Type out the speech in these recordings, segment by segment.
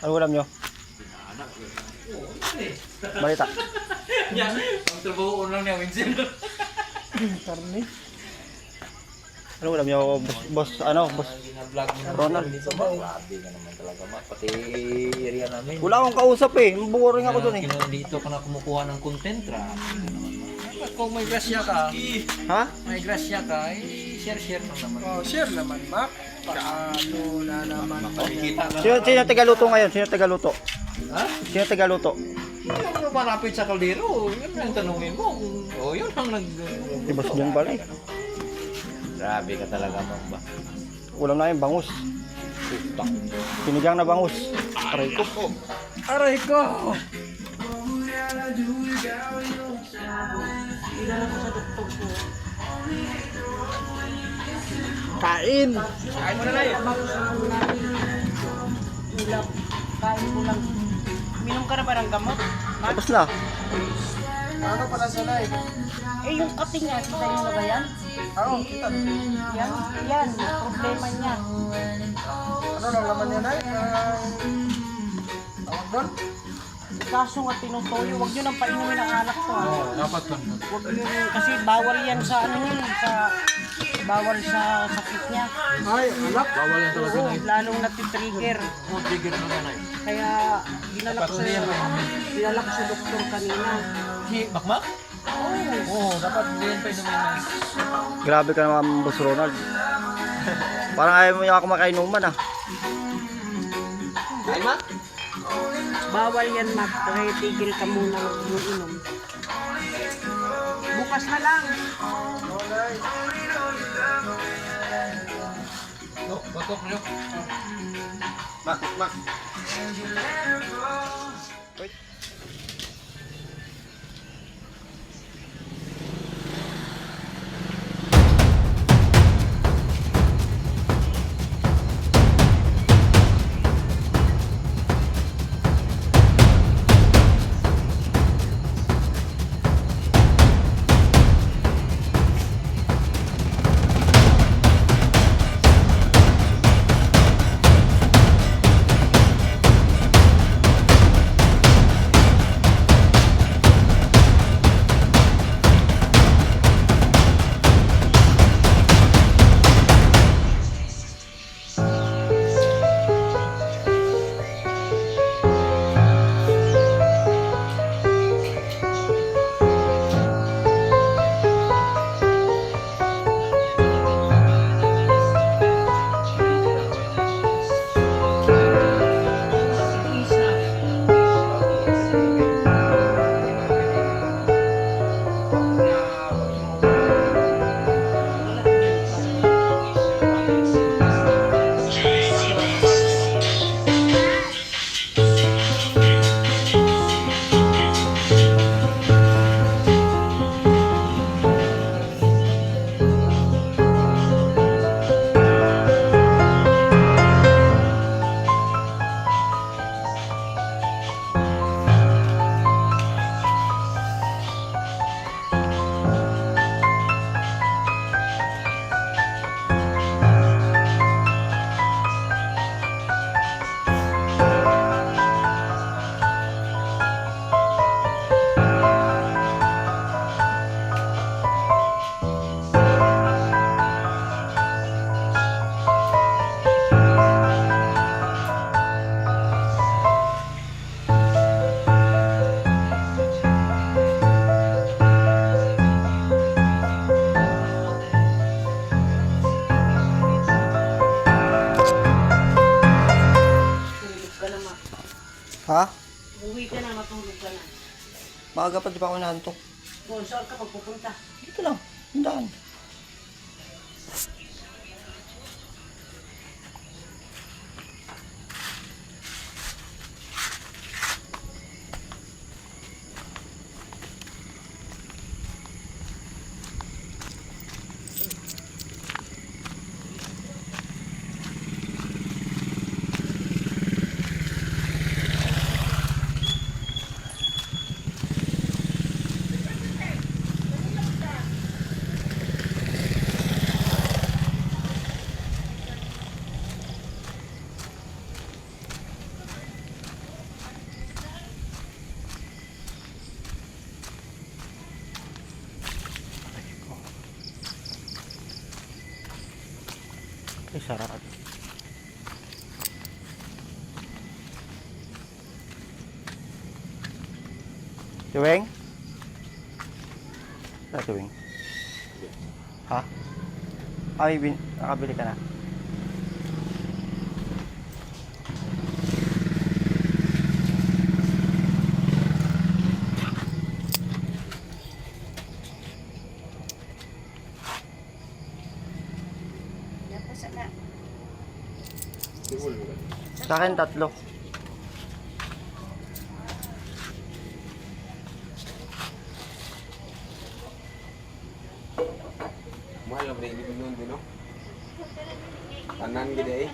Ano ulam nyo? Balita. Yan, ang trabaho lang niya, Winston. Karne. Ano ulam nyo, boss, ano, boss? Vlog mo na Ronald. dito ba? Grabe ka naman talaga, ma. Pati area namin. Wala akong kausap eh. Boring ako dun eh. Dito ka na kumukuha ng content, grabe ka naman, ma. Kung may grasya ka, Ha? may grasya ka, share lang naman. Oh, share naman, Mac. Paano na naman. Makikita ka Sino tagaluto ngayon? Sino tagaluto? Ha? Sino tagaluto? Yung malapit sa kaldero, yun ang tanungin mo. O, yun ang Si Boss Jun pala eh. Grabe ka talaga, ma'am ba? Ulam namin, bangus. Sinigang na bangus. Aray ko. Aray ko! Kain! Kain mo na lang yun. Kain ko lang. Minom ka na ba ng gamot? Tapos na. Ano pala sa live? Eh, yung kating nga, kita nyo na ba yan? Oo, kita. Yan, problema niya. Ano lang naman yun ay? Tawag doon? Kaso nga tinutoyo, huwag nyo nang painumin ang alak to. Dapat ka. Huwag nyo, kasi bawal yan sa ano yun, bawal sa sakit niya. Ay, alak. Bawal yan talaga Oo, na. lalong natitrigger. Trigger naman ay. Kaya, dinala ko sa doktor kanina. Si Makmak? Oo, dapat hindi yan pa inumin na. Grabe ka naman, Boss Ronald. Parang ayaw mo yung ako makainuman ah. Ay, ma? Bawal yan, Mac. Kaya tigil ka muna mag-inom. Bukas na lang. No, batok nyo. Mak. Ha? Uwi ka na, matulog ka na. Maaga pa di pa ako naantok. Kung saan ka magpupunta? Dito lang. Handaan. Ay, sarap. Tuwing? Sa tuwing? Ha? Ay, nakabili ka na. Sa akin 3. Mahal ang break dito nun din, no? Tanan gede eh.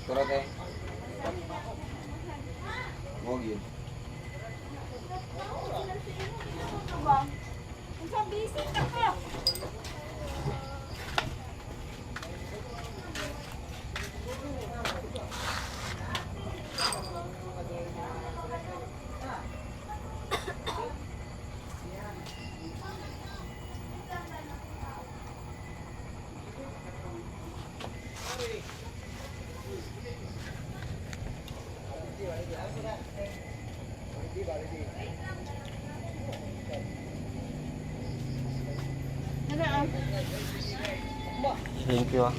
Turot eh. Mo gid. Thank you, ah.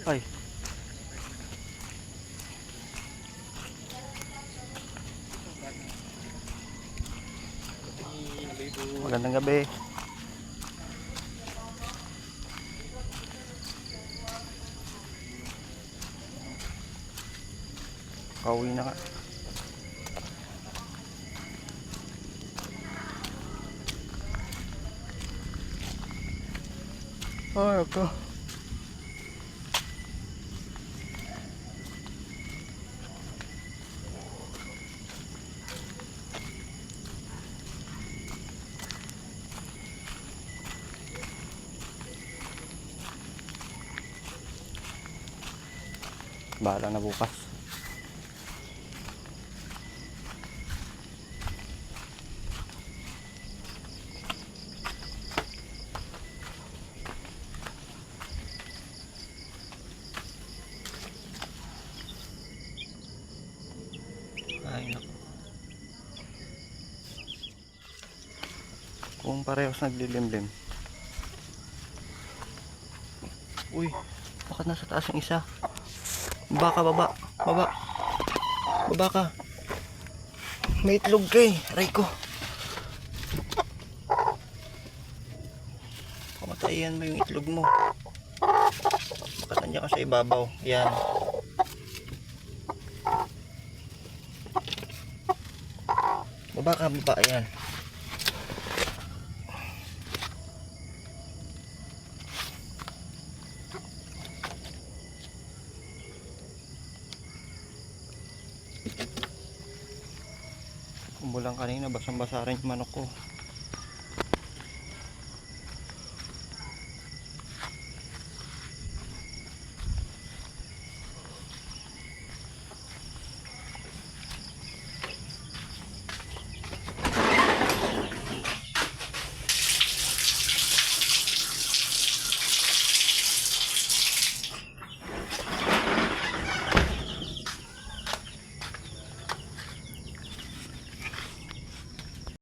Ay. Magandang gabi. Kauwi na ka. Ay, ako. Bahala na bukas. Ay, naku. Kung parehas naglilimlim. Uy, bakit nasa taas yung isa? Baba ka, baba. Baba. Baba ka. May itlog ka eh. Aray ko. Kamatayan mo yung itlog mo. Bakit nandiyan ka sa ibabaw? Yan. Baba ka, baba. Yan. Umulan kanina, basang-basa rin yung manok ko.